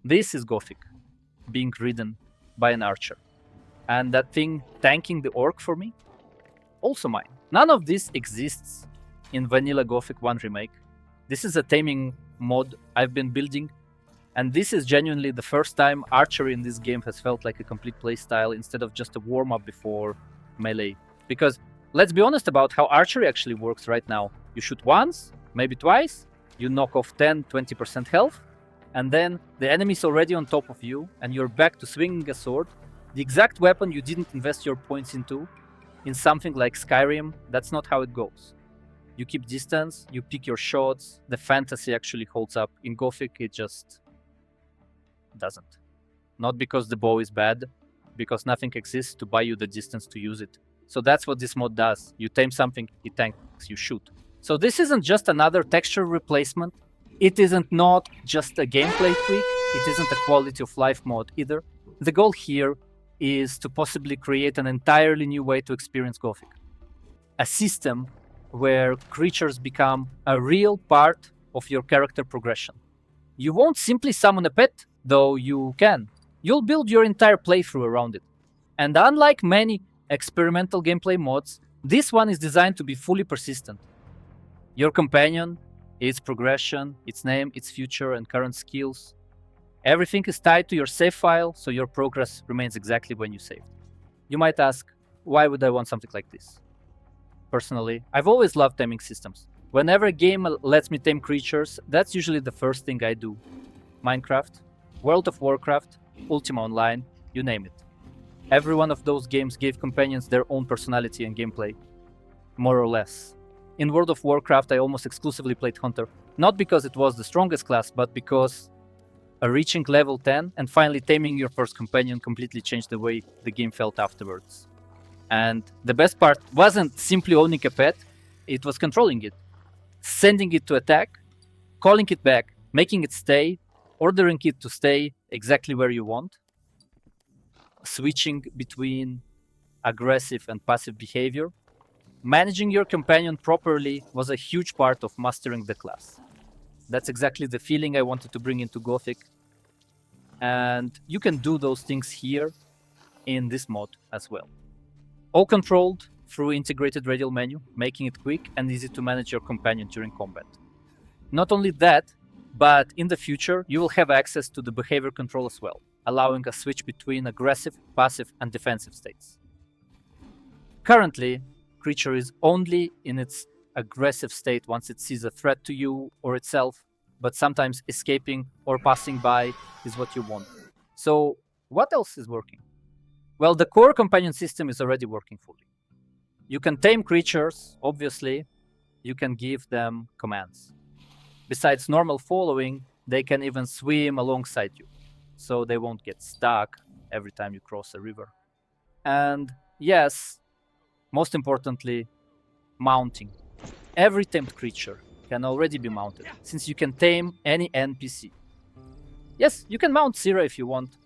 This is Gothic, being ridden by an archer. And that thing tanking the orc for me, also mine. None of this exists in Vanilla Gothic 1 Remake. This is a taming mod I've been building, and this is genuinely the first time archery in this game has felt like a complete playstyle instead of just a warm-up before melee. Because let's be honest about how archery actually works right now. You shoot once, maybe twice, you knock off 10-20% health, and then the enemy's already on top of you, and you're back to swinging a sword, the exact weapon you didn't invest your points into. In something like Skyrim, that's not how it goes. You keep distance, you pick your shots, the fantasy actually holds up. In Gothic, it just doesn't. Not because the bow is bad, because nothing exists to buy you the distance to use it. So that's what this mod does. You tame something, it tanks, you shoot. So this isn't just another texture replacement. It isn't not just a gameplay tweak. It isn't a quality of life mod either. The goal here is to possibly create an entirely new way to experience Gothic. A system where creatures become a real part of your character progression. You won't simply summon a pet, though you can. You'll build your entire playthrough around it. And unlike many experimental gameplay mods, this one is designed to be fully persistent. Your companion, its progression, its name, its future and current skills, everything is tied to your save file, so your progress remains exactly when you saved. You might ask, why would I want something like this? Personally, I've always loved taming systems. Whenever a game lets me tame creatures, that's usually the first thing I do. Minecraft, World of Warcraft, Ultima Online, you name it. Every one of those games gave companions their own personality and gameplay, more or less. In World of Warcraft, I almost exclusively played Hunter, not because it was the strongest class, but because reaching level 10 and finally taming your first companion completely changed the way the game felt afterwards. And the best part wasn't simply owning a pet, it was controlling it. Sending it to attack, calling it back, making it stay, ordering it to stay exactly where you want. Switching between aggressive and passive behavior. Managing your companion properly was a huge part of mastering the class. That's exactly the feeling I wanted to bring into Gothic. And you can do those things here in this mod as well. All controlled through integrated radial menu, making it quick and easy to manage your companion during combat. Not only that, but in the future, you will have access to the behavior control as well, allowing a switch between aggressive, passive, and defensive states. Currently, creature is only in its aggressive state once it sees a threat to you or itself, but sometimes escaping or passing by is what you want. So what else is working? Well, the core companion system is already working fully. You can tame creatures, obviously. You can give them commands. Besides normal following, they can even swim alongside you, so they won't get stuck every time you cross a river. And yes, most importantly, mounting. Every tamed creature can already be mounted, since you can tame any NPC. Yes, you can mount Syrah if you want.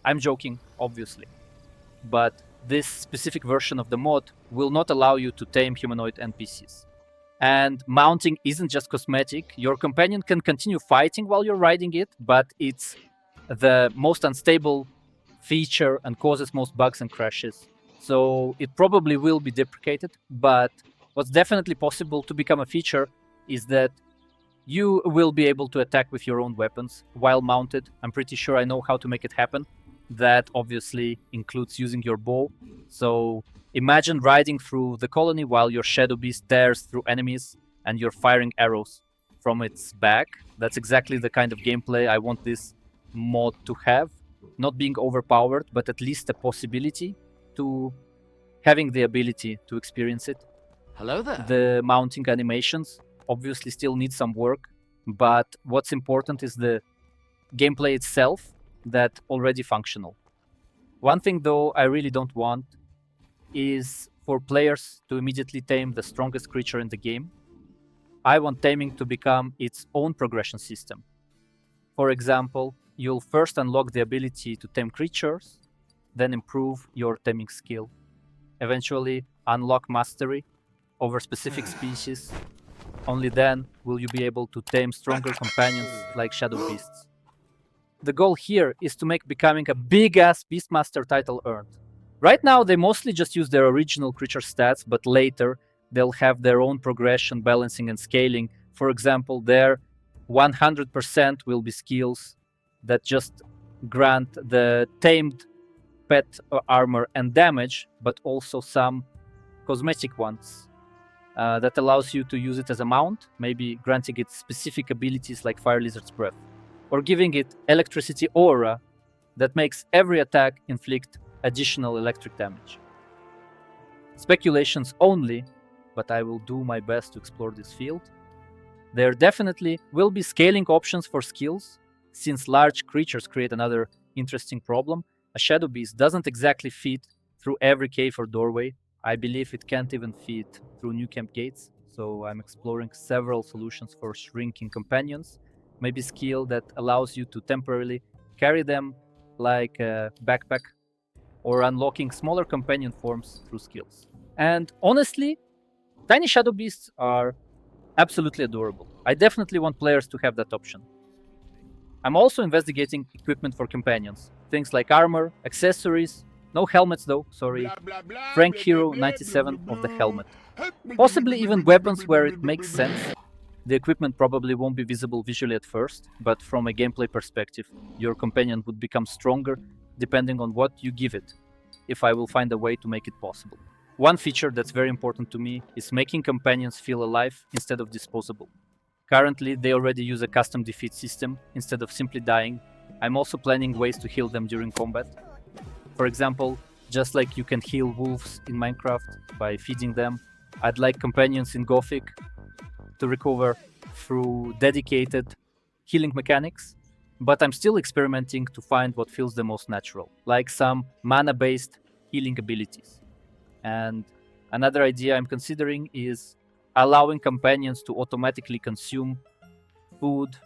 I'm joking, obviously. But this specific version of the mod will not allow you to tame humanoid NPCs. And mounting isn't just cosmetic. Your companion can continue fighting while you're riding it, but it's the most unstable feature and causes most bugs and crashes. So it probably will be deprecated, but what's definitely possible to become a feature is that you will be able to attack with your own weapons while mounted. I'm pretty sure I know how to make it happen. That obviously includes using your bow. So imagine riding through the colony while your shadow beast tears through enemies and you're firing arrows from its back. That's exactly the kind of gameplay I want this mod to have. Not being overpowered, but at least a possibility to having the ability to experience it. Hello there. The mounting animations obviously still need some work, but what's important is the gameplay itself that already functional. One thing though I really don't want is for players to immediately tame the strongest creature in the game. I want taming to become its own progression system. For example, you'll first unlock the ability to tame creatures, then improve your taming skill. Eventually unlock mastery over specific species. Only then will you be able to tame stronger companions like shadow beasts. the goal here is to make becoming a big-ass Beastmaster title earned. Right now, they mostly just use their original creature stats, but later they'll have their own progression, balancing, and scaling. For example, their 100% will be skills that just grant the tamed pet armor and damage, but also some cosmetic ones that allows you to use it as a mount, maybe granting it specific abilities like Fire Lizard's Breath, or giving it Electricity Aura that makes every attack inflict additional electric damage. Speculations only, but I will do my best to explore this field. There definitely will be scaling options for skills, since large creatures create another interesting problem. A Shadow Beast doesn't exactly fit through every cave or doorway. I believe it can't even fit through New Camp gates, so I'm exploring several solutions for shrinking companions. Maybe skill that allows you to temporarily carry them like a backpack, or unlocking smaller companion forms through skills. And honestly, tiny Shadow Beasts are absolutely adorable. I definitely want players to have that option. I'm also investigating equipment for companions. Things like armor, accessories, no helmets though, sorry. Frank Hero 97 of the helmet. Possibly even weapons where it makes sense. The equipment probably won't be visible visually at first, but from a gameplay perspective, your companion would become stronger depending on what you give it, if I will find a way to make it possible. One feature that's very important to me is making companions feel alive instead of disposable. Currently, they already use a custom defeat system instead of simply dying. I'm also planning ways to heal them during combat. For example, just like you can heal wolves in Minecraft by feeding them, I'd like companions in Gothic to recover through dedicated healing mechanics, but I'm still experimenting to find what feels the most natural, like some mana-based healing abilities. And another idea I'm considering is allowing companions to automatically consume food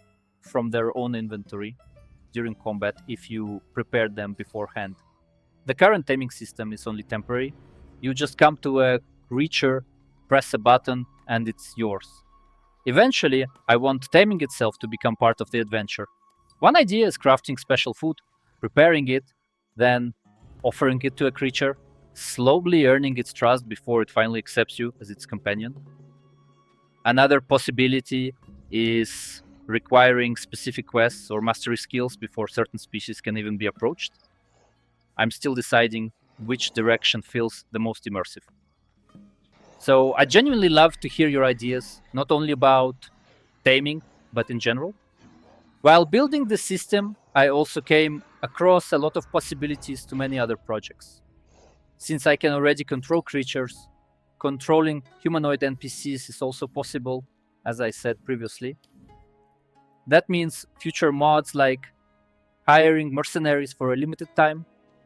from their own inventory during combat if you prepare them beforehand. The current taming system is only temporary. You just come to a creature, press a button, and it's yours. Eventually, I want taming itself to become part of the adventure. One idea is crafting special food, preparing it, then offering it to a creature, slowly earning its trust before it finally accepts you as its companion. Another possibility is requiring specific quests or mastery skills before certain species can even be approached. I'm still deciding which direction feels the most immersive. So I genuinely love to hear your ideas, not only about taming, but in general. While building the system, I also came across a lot of possibilities to many other projects. Since I can already control creatures, controlling humanoid NPCs is also possible, as I said previously. That means future mods like hiring mercenaries for a limited time,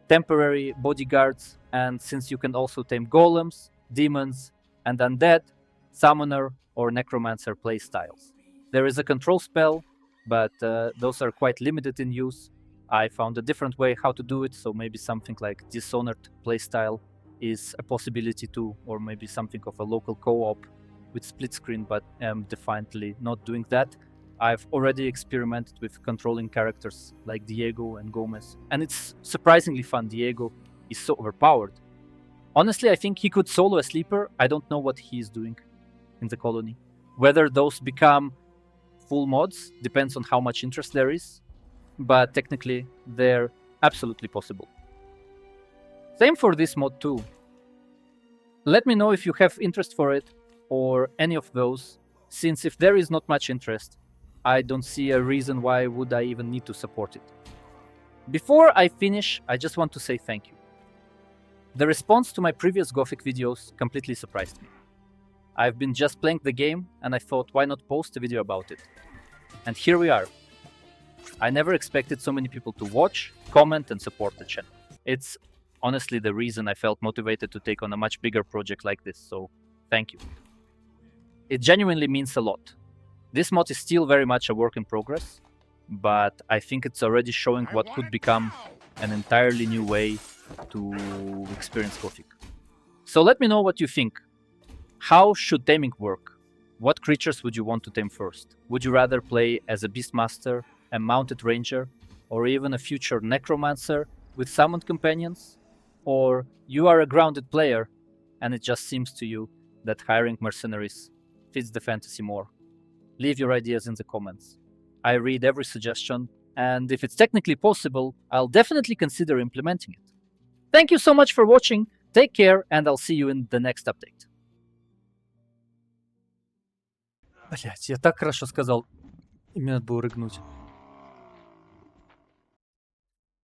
temporary bodyguards, and since you can also tame golems, demons, and undead, summoner or necromancer playstyles. There is a control spell, but those are quite limited in use. I found a different way how to do it, so maybe something like Dishonored playstyle is a possibility too, or maybe something of a local co-op with split screen, but I'm definitely not doing that. I've already experimented with controlling characters like Diego and Gomez, and it's surprisingly fun. Diego is so overpowered. Honestly, I think he could solo a sleeper. I don't know what he is doing in the colony. Whether those become full mods depends on how much interest there is, but technically they're absolutely possible. Same for this mod too. Let me know if you have interest for it or any of those, since if there is not much interest, I don't see a reason why would I even need to support it. Before I finish, I just want to say thank you. The response to my previous Gothic videos completely surprised me. I've been just playing the game and I thought why not post a video about it. And here we are. I never expected so many people to watch, comment and support the channel. It's honestly the reason I felt motivated to take on a much bigger project like this, so thank you. It genuinely means a lot. This mod is still very much a work in progress, but I think it's already showing what could become an entirely new way to experience Gothic. So let me know what you think. How should taming work? What creatures would you want to tame first? Would you rather play as a Beastmaster, a mounted ranger, or even a future necromancer with summoned companions, or you are a grounded player and it just seems to you that hiring mercenaries fits the fantasy more. Leave your ideas in the comments. I read every suggestion, and if it's technically possible, I'll definitely consider implementing it. Thank you so much for watching, take care, and I'll see you in the next update. Блять, я так хорошо сказал. И мне надо было рыгнуть.